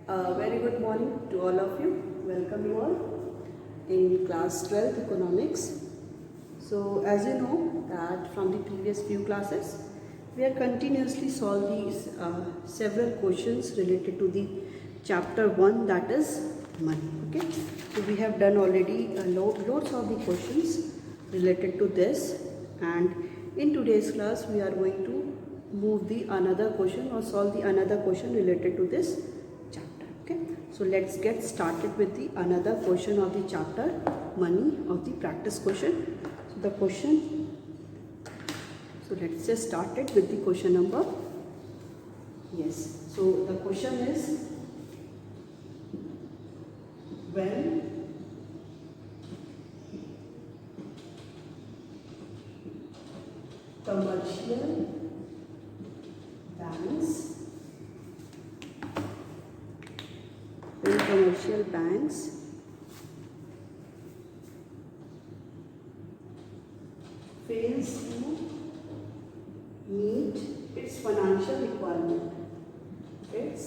Very good morning to all of you. Welcome you all in class 12 economics. So as you know that from the previous few classes we are continuously solve these several questions related to the chapter 1, that is money. Okay, so we have done already loads of the questions related to this, and in today's class we are going to move the another question or solve the another question related to this chapter. Okay, so let's get started with the another question of the chapter money of the practice question. So the question, so let's just start it with the question number. Yes, so the question is, when commercial banks fails to meet its financial requirement. Its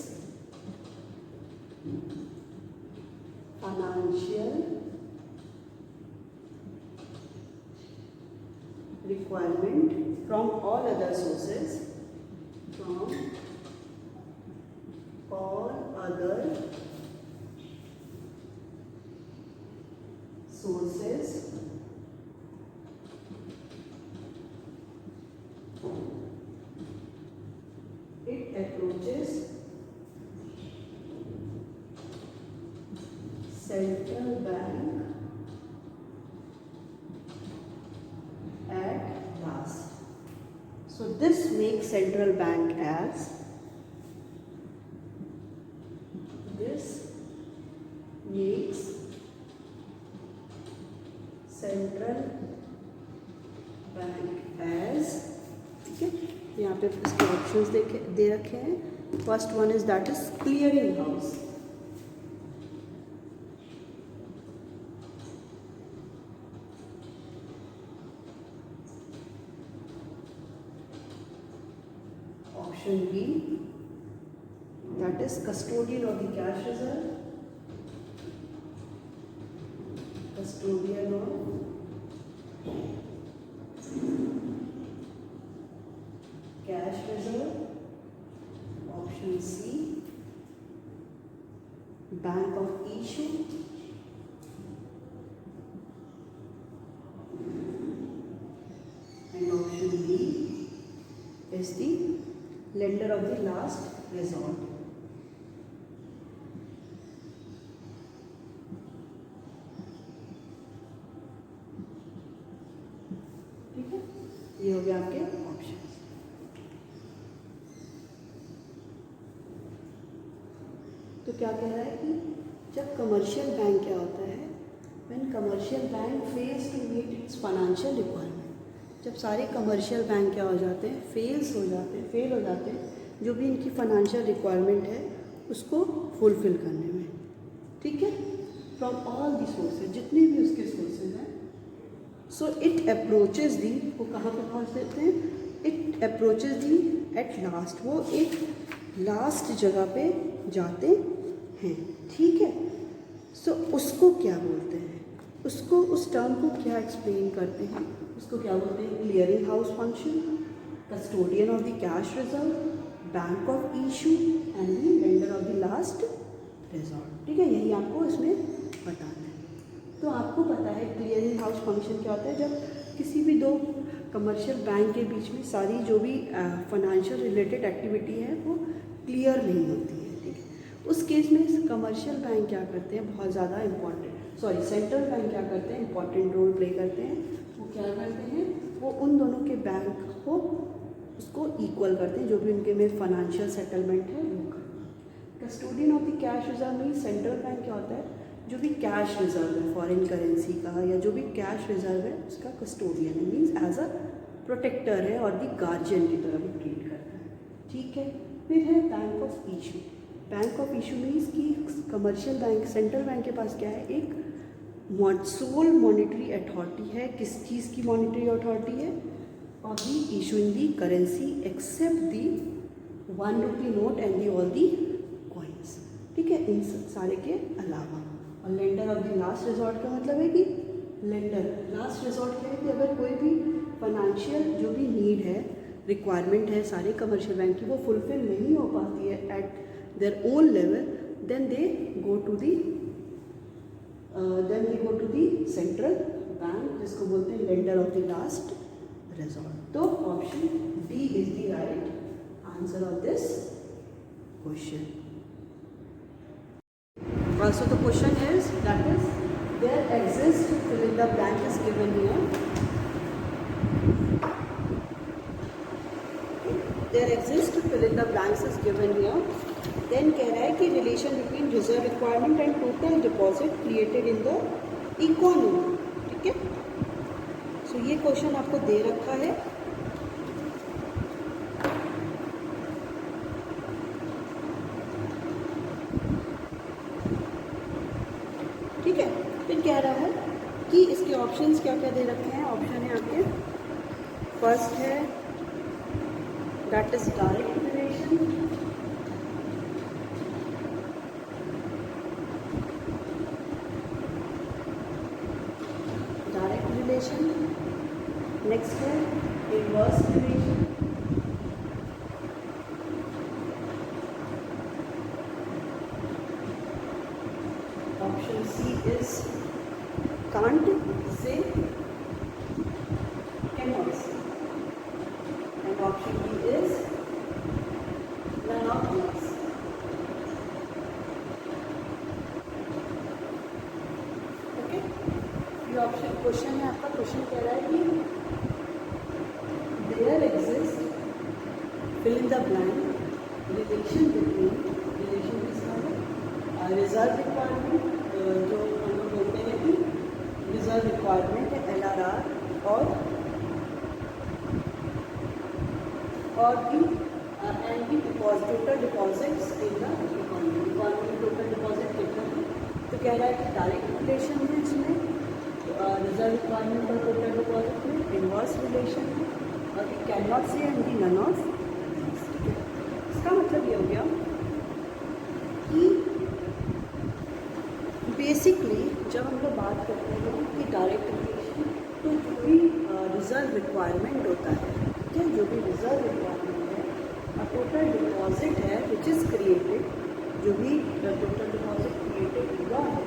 financial requirement from all other sources, it approaches central bank at last. So this makes central bank as ठीक है, यहाँ पे इसके options दे रखे हैं. First one is that is clearing house. Option B, that is custodian of the cash reserve. Custodian of cash reserve. Option C, bank of issue. And option D is the lender of the last resort. ठीक है, ये हो गया आपके option. तो क्या कह रहा है कि जब कमर्शियल बैंक क्या होता है, when commercial bank fails to meet its financial requirement. जब सारे कमर्शियल बैंक क्या हो जाते हैं, फेल हो जाते हैं जो भी इनकी फाइनेंशियल रिक्वायरमेंट है उसको फुलफिल करने में. ठीक है, फ्रॉम ऑल दी सोर्सेज, जितने भी उसके सोर्सेज हैं. सो इट अप्रोचेज दी, वो कहाँ पे पहुँच देते हैं, it approaches the at last, वो एक लास्ट जगह पे जाते हैं. ठीक है, सो उसको क्या बोलते हैं, उसको उस टर्म को क्या एक्सप्लेन करते हैं, उसको क्या बोलते हैं, clearing house function, custodian of the cash reserve, bank of issue and the lender of the last resort. ठीक है, यही आपको इसमें बताना है. तो आपको पता है क्लियरिंग हाउस फंक्शन क्या होता है, जब किसी भी दो कमर्शियल बैंक के बीच में सारी जो भी फाइनेंशियल रिलेटेड एक्टिविटी है वो क्लियर नहीं होती है. ठीक है, उस केस में कमर्शियल बैंक क्या करते हैं, बहुत ज़्यादा सेंट्रल बैंक क्या करते हैं, इंपॉर्टेंट रोल प्ले करते हैं. वो क्या करते हैं, वो उन दोनों के बैंक को उसको इक्वल करते हैं, जो भी उनके में फाइनेंशियल सेटलमेंट है वो करते हैं. Custodian of the cash reserve में सेंट्रल बैंक क्या होता है, जो भी कैश रिजर्व है फॉरेन करेंसी का या जो भी कैश रिजर्व है उसका कस्टोडियन है, मीन्स एज अ प्रोटेक्टर है और दी गार्जियन की तरह भी ट्रीट करता है. ठीक है, फिर है bank of issue. Bank of issue means कि कमर्शियल बैंक, सेंट्रल बैंक के पास क्या है, एक सोल मॉनिटरी अथॉरिटी है. किस चीज़ की मॉनिटरी अथॉरिटी है, of the issuing the currency except the 1 rupee note and the all the coins. ठीक है, इन सारे के अलावा। और lender of the last resort का मतलब है कि लेंडर लास्ट रिजॉर्ट क्या है कि अगर कोई भी फाइनेंशियल जो भी नीड है, रिक्वायरमेंट है सारे कमर्शियल बैंक की, वो फुलफिल नहीं हो पाती है at their own level, then they go to the central bank, जिसको बोलते हैं lender of the last resort. तो option D is the right answer of this question. Also the question is, that is, there exists, fill in the blank is given here. There exists, fill in the blanks is given here. Then कह रहा है कि relation between reserve requirement and total deposit created in the economy, ठीक है। So ये question आपको दे रखा है। ठीक है, फिर कह रहा है कि इसके ऑप्शंस क्या क्या दे रखे हैं। ऑप्शन है आपके, फर्स्ट है that is direct relation, next है inverse relation, option C is can't say, can not say, and option D is none of these. Okay, ये ऑप्शन क्वेश्चन है आपका। क्वेश्चन कह रहा है कि there exist, fill in the blank, relation between, relation किसका है, रिजर्व रिक्वायरमेंट, जो हम लोग बोलते हैं कि रिजर्व रिक्वायरमेंट है LRR, और भी एंड भी total deposits in the economy, total deposit कितना है। तो कह रहा है कि डायरेक्ट रिलेशन है इसमें, रिजर्व रिक्वायरमेंट और टोटल डिपॉजिट में, इनवर्स रिलेशन है, और we can not say and the none of. इसका मतलब ये हो गया कि बेसिकली जब हम लोग बात करते हैं कि डायरेक्ट रिलेशन, तो जो भी रिजर्व रिक्वायरमेंट होता है, ठीक है, जो भी रिजर्व रिक्वायरमेंट है और टोटल डिपॉजिट है विच इज़ क्रिएटेड, जो भी टोटल डिपॉजिट क्रिएटेड हुआ है,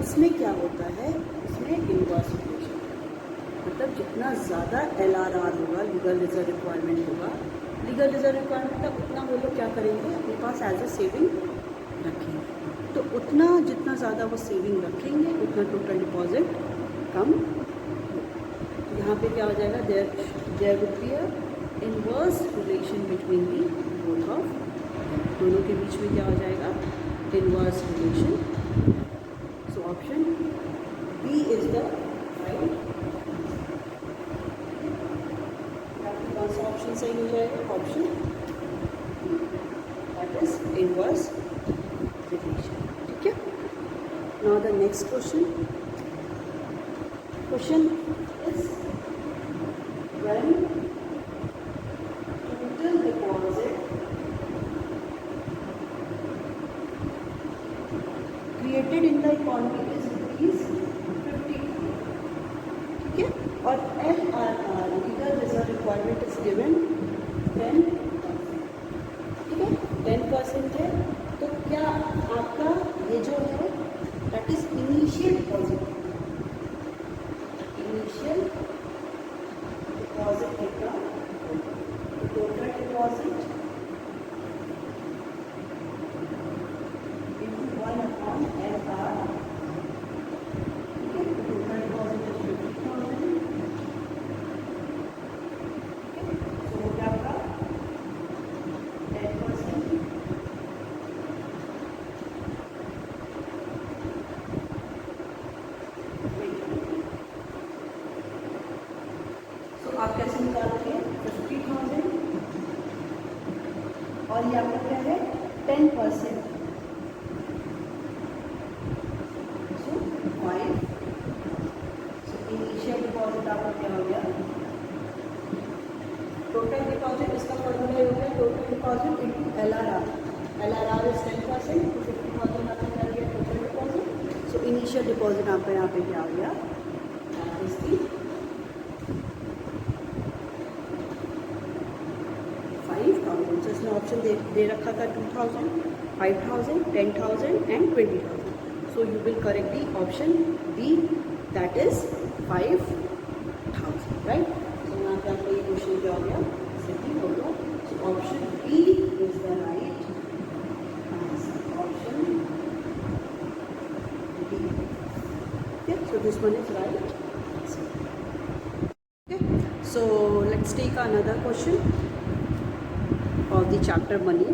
उसमें क्या होता है, उसमें इनवर्स रिलेशन, मतलब जितना ज़्यादा LRR होगा, लीगल रिजर्व रिक्वायरमेंट होगा, लीगल रिजर्व रिक्वायरमेंट तक उतना वो लोग क्या करेंगे, अपने पास एज ए सेविंग रखेंगे। तो उतना जितना ज़्यादा वो सेविंग रखेंगे उतना टोटल डिपॉजिट कम। यहाँ पे क्या हो जाएगा, there would be a inverse relation between the both of, दोनों के बीच में क्या हो जाएगा, inverse relation. So option B is the right. कौन सा ऑप्शन सही हो जाएगा, option that is inverse relation, ठीक है। Now the next question is when total deposit created in the economy is ₹50, ठीक है, और LRR legal reserve requirement is given 10%, ठीक है, 10% है। तो क्या आपका ये जो है that is initial deposit, initial deposit कितना, टोटल डिपॉजिट into 1/LR, ठीक है, टोटल डिपॉजिट इज 50,000, ठीक है। सो हो गया आपका 10%, आप कैसे निकालोगे, 50,000 और ये आपका क्या है 10%, सो 5। सो इनिशियल डिपॉजिट आपका क्या हो गया, टोटल डिपॉजिट, इसका फॉर्मूला हो गया total deposit into LRR, LRR is 10%, तो 50,000 इनिशियल डिपॉजिट आपका यहाँ पे क्या हो गया, इसकी 5,000। जिसने ऑप्शन दे रखा था 2,000, 5,000, 10,000 and 20,000। So you will correct the option B, that is 5,000, right. So यहाँ पे आपका ये क्वेश्चन क्या हो गया, सही हो गया। So option B is the right answer, option B. Okay, so this one is right. Okay, so let's take another question of the chapter money.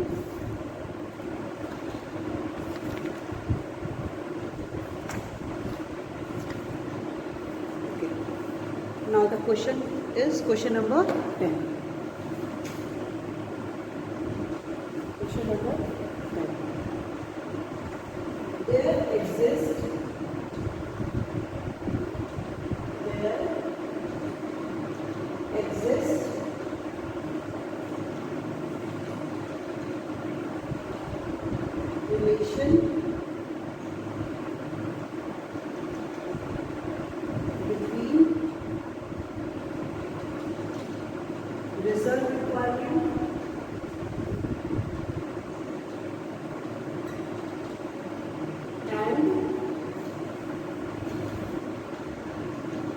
Okay, now the question is question number 10. Question number 10. There exists relation between reserve requirement and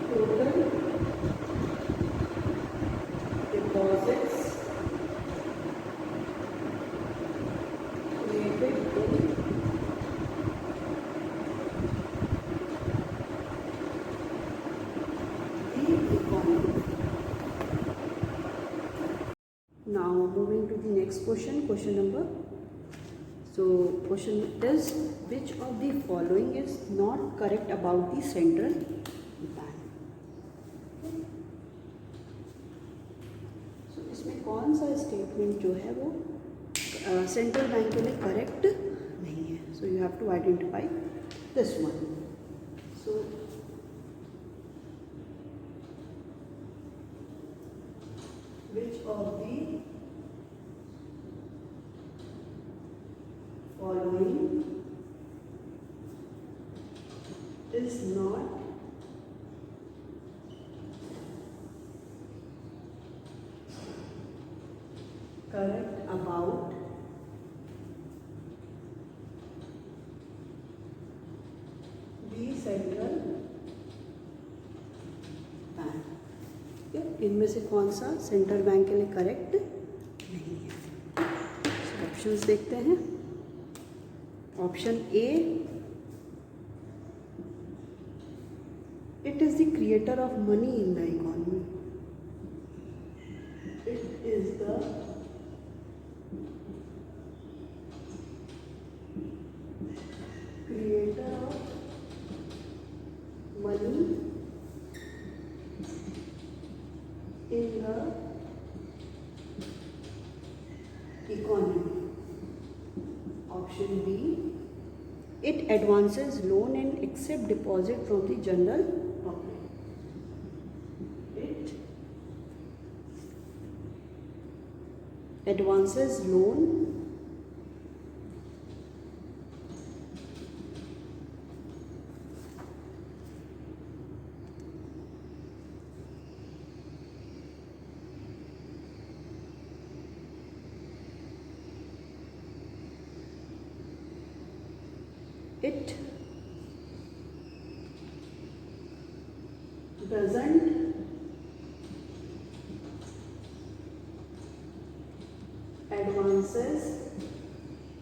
total deposits created in Now moving to the next question, question number. So question is, which of the following is not correct about the central bank? So इसमें कौन सा statement जो है वो central bank के लिए correct नहीं है? So you have to identify this one. So which of the following is not correct about the central bank? इनमें से कौन सा सेंट्रल बैंक के लिए करेक्ट नहीं है? ऑप्शंस देखते हैं। Option A, it is the creator of money in the economy. It is the creator of money in the economy. Option B, it advances loan and accept deposit from the general public. It advances loan it doesn't advances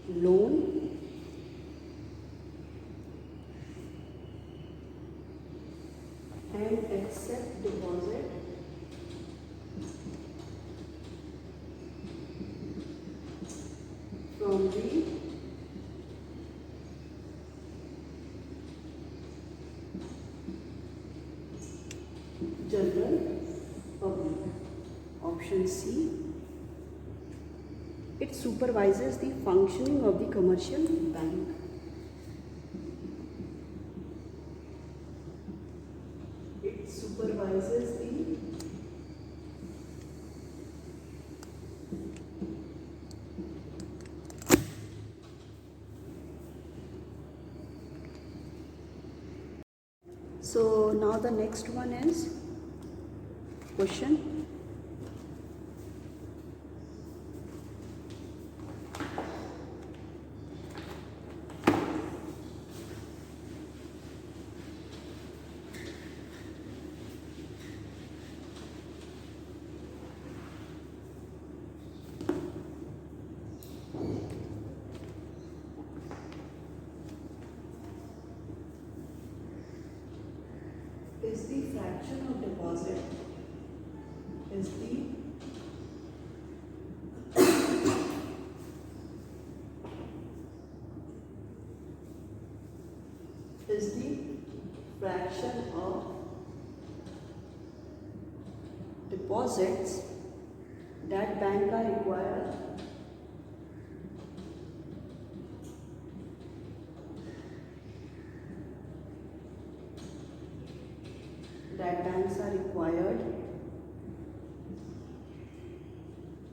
loan and accept deposit from the general public. Option C, it supervises the functioning of the commercial bank. It supervises the So now the next one is question. Is the fraction of deposit is the fraction of deposits that bank are required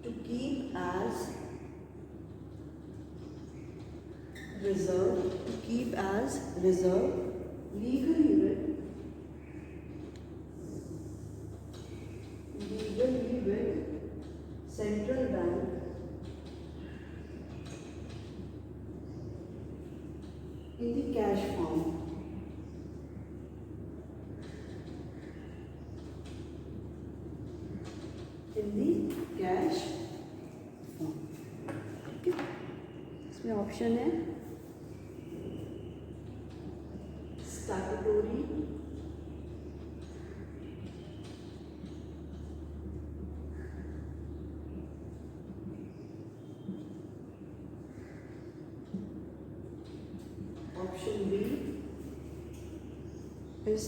to keep as reserve legally with central bank in the cash form. ठीक है, इसमें option है statutory, option B is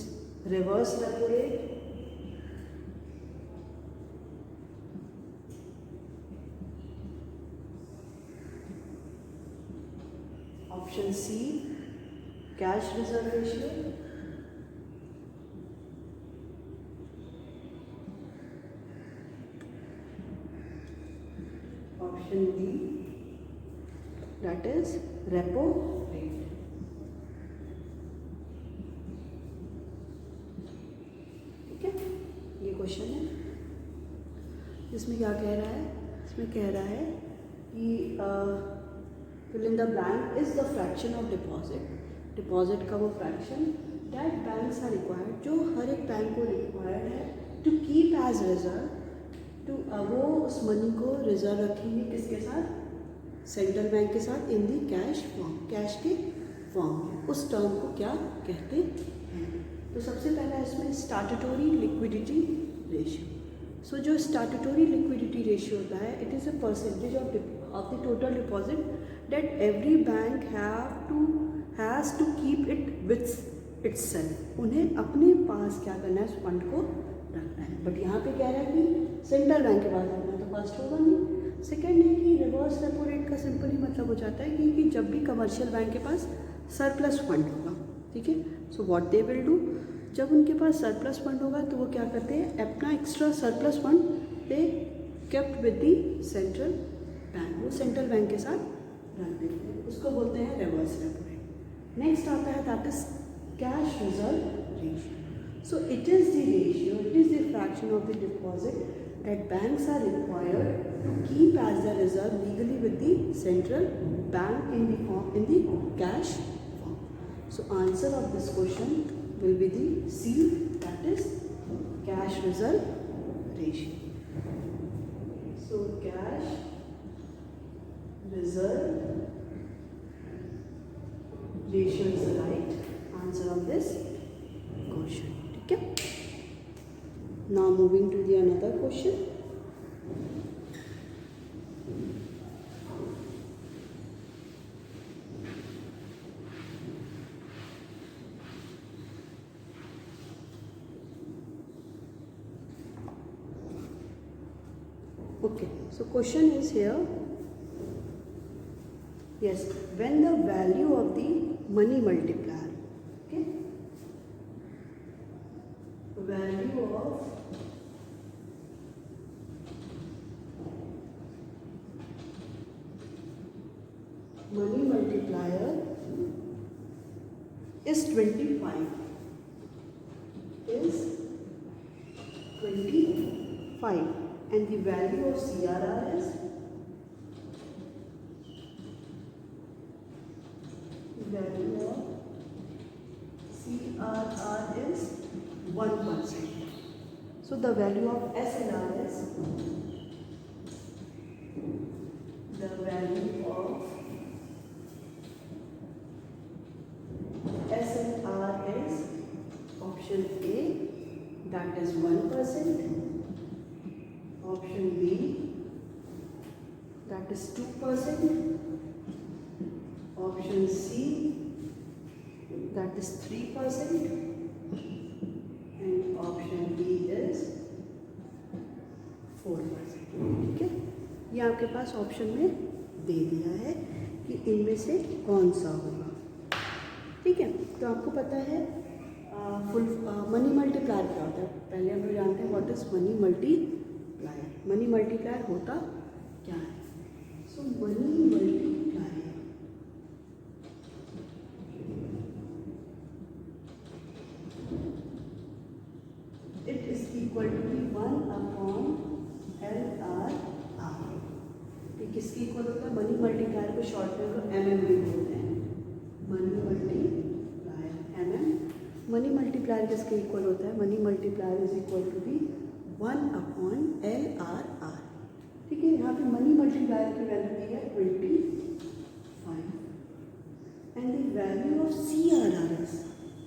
reverse repo rate, option C cash reserve ratio, option D that is repo rate. ठीक है, ये question है। इसमें क्या कह रहा है? इसमें कह रहा है कि fill in the blank is the fraction of deposit का वो fraction that banks are required, जो हर एक बैंक को required है to keep as reserve, to वो उस मनी को रिजर्व रखेंगे किसके साथ? सेंट्रल बैंक के साथ इन दी कैश फॉर्म, कैश के फॉर्म में। उस टर्म को क्या कहते हैं? तो सबसे पहला इसमें स्टैट्यूटरी लिक्विडिटी रेशियो। सो जो स्टैट्यूटरी लिक्विडिटी रेशियो होता है, it is a percentage of the total deposit that every bank has to keep it with itself। उन्हें अपने पास क्या करना है? उस फंड को रखना है। बट यहाँ पे कह रहा है कि सेंट्रल बैंक के पास रखना है, तो फर्स्ट होगा नहीं। सेकंड है कि रिवर्स रेपो रेट का सिंपली मतलब हो जाता है कि जब भी कमर्शियल बैंक के पास सरप्लस फंड होगा, ठीक है, so what they will do, जब उनके पास सरप्लस फंड होगा तो वो क्या करते हैं? अपना extra surplus fund they kept with the central bank, वो सेंट्रल बैंक के साथ रख देते हैं, उसको बोलते हैं रिवर्स रेपो रेट। नेक्स्ट आता है that is cash reserve ratio. So it is the ratio, it is the fraction of the deposit that banks are required to keep as the reserve legally with the central bank in the cash form. So answer of this question will be the C, that is cash reserve ratio. So cash reserve ratio is the right answer of this question. ठीक है, now moving to the another question. Okay, so question is here. Yes, when the value of the money multiplier, okay, value of money multiplier is 25, 5 and the value of CRR is value of CRR is 1%. So the value of SLR is the value of SLR is option A, that is 1%, option B, that is 2%, option C, that is 3%, and option D is 4%. ठीक है, ये आपके पास option में दे दिया है कि इनमें से कौन सा होगा। ठीक है, तो आपको पता है फुल मनी मल्टीप्लायर क्या होता है। पहले हम लोग जानते हैं what is money multiplier. Money multiplier होता क्या है? So money multiplier it is equal to 1/LRR। ये किसके इक्वल होता है? मनी मल्टीप्लायर को शॉर्ट में हम MM भी बोलते हैं। Money multiplier MM। Money multiplier किसके इक्वल होता है? Money multiplier is equal to be 1/LRR। ठीक है, यहाँ पे मनी मल्टीप्लायर की वैल्यू दी है 25 and the value of CRR is,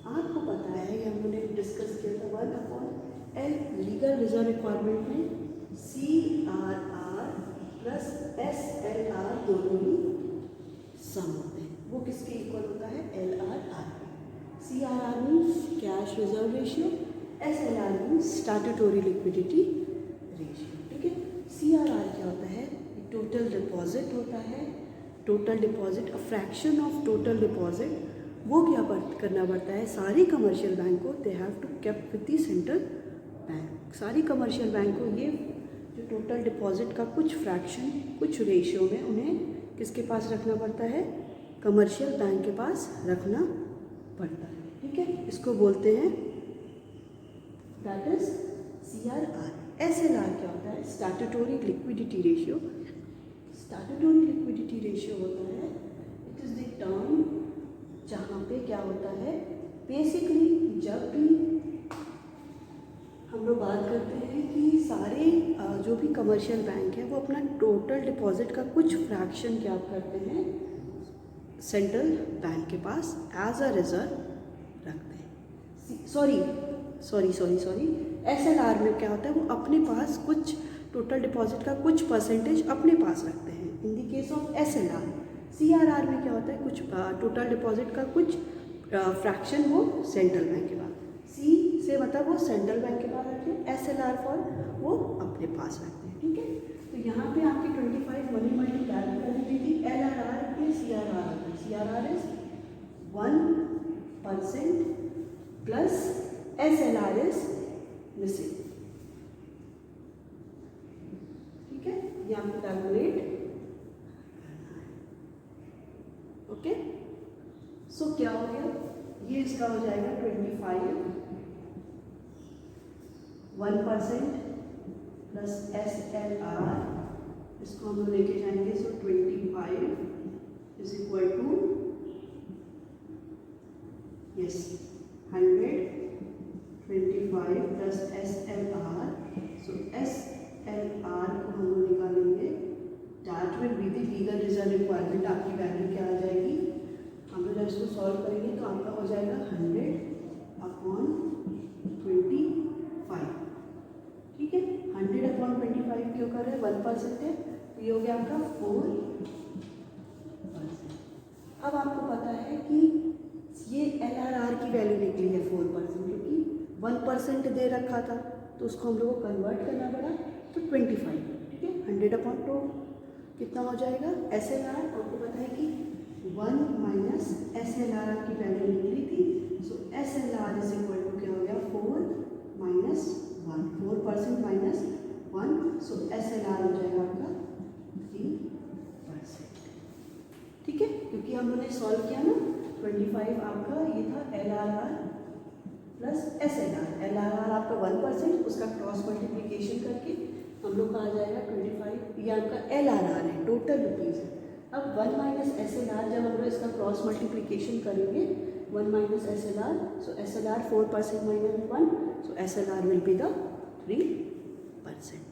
आपको पता है ये हम लोगों ने डिस्कस किया था 1/L लीगल रिजर्व रिक्वायरमेंट में CRR प्लस SLR दोनों ही सम होते हैं। वो किसके इक्वल होता है? LRR। CRR means cash reserve ratio, SLR means statutory liquidity ratio. ठीक है, CRR क्या होता है? टोटल डिपॉजिट होता है। Total deposit a fraction of total deposit. वो क्या करना पड़ता है? सारी कमर्शियल बैंक को they have to keep with the central bank. सारी कमर्शियल बैंक को ये जो टोटल डिपॉजिट का कुछ फ्रैक्शन कुछ रेशियो में उन्हें किसके पास रखना पड़ता है? कमर्शियल बैंक के पास रखना पड़ता है। ठीक है, इसको बोलते हैं दैट इज CRR। SLR क्या होता है? स्टैट्यूटोरी लिक्विडिटी रेशियो। स्टैट्यूटोरी लिक्विडिटी रेशियो होता है, इट इज द टर्म जहाँ पे क्या होता है? बेसिकली जब भी हम लोग बात करते हैं कि सारे जो भी कमर्शियल बैंक है वो अपना टोटल डिपॉजिट का कुछ फ्रैक्शन क्या करते हैं? सेंट्रल बैंक के पास एज अ रिजर्व रखते हैं। सॉरी SLR में क्या होता है? वो अपने पास कुछ टोटल डिपॉजिट का कुछ परसेंटेज अपने पास रखते हैं in the case of SLR। CRR में क्या होता है? कुछ टोटल डिपॉजिट का कुछ फ्रैक्शन वो सेंट्रल बैंक के पास, C से मतलब वो सेंट्रल बैंक के पास रखते हैं, SLR फॉर वो अपने पास रखते हैं। ठीक है, तो यहाँ पे आपकी 25 मनी मल्टीप्लायर की वैल्यू दी थी। LRR पे CRR होता है। CRR is 1% plus SLR is missing. ठीक है, ये आपको कैलकुलेट करना है। ओके, सो क्या हो गया? ये इसका हो जाएगा 25 1% प्लस SLR, इसको हम लोग लेके जाएंगे। So 25 is equal to 100 25 plus SLR। So SLR को हम लोग निकालेंगे, that will be the legal reserve requirement. आपकी वैल्यू क्या आ जाएगी? हम लोग जब इसको सॉल्व करेंगे तो आपका हो जाएगा 100/25। ठीक है, 100/25 क्यों कर रहे हैं? 1% है, तो ये हो गया आपका 4%। अब आपको पता है कि ये LRR की वैल्यू निकली है 4%, क्योंकि 1% दे रखा था तो उसको हम लोग को कन्वर्ट करना पड़ा, तो 25। ठीक है, 100/2 कितना हो जाएगा? SLR आपको पता है कि 1 माइनस SLR की वैल्यू निकली थी। सो SLR इज इक्वल टू क्या हो गया? 4 माइनस 1, 4% माइनस 1, सो SLR हो जाएगा आपका 3%। ठीक है, क्योंकि हम लोगों ने सॉल्व किया ना, 25 आपका ये था LRR प्लस SLR, LRR आपका 1%, उसका क्रॉस मल्टीप्लिकेशन करके हम लोग का आ जाएगा 25, ये आपका LRR है, टोटल रुपीज़ है। अब 1 माइनस SLR जब हम लोग इसका क्रॉस मल्टीप्लिकेशन करेंगे 1 minus SLR, so SLR 4% minus 1, so SLR will be the 3%.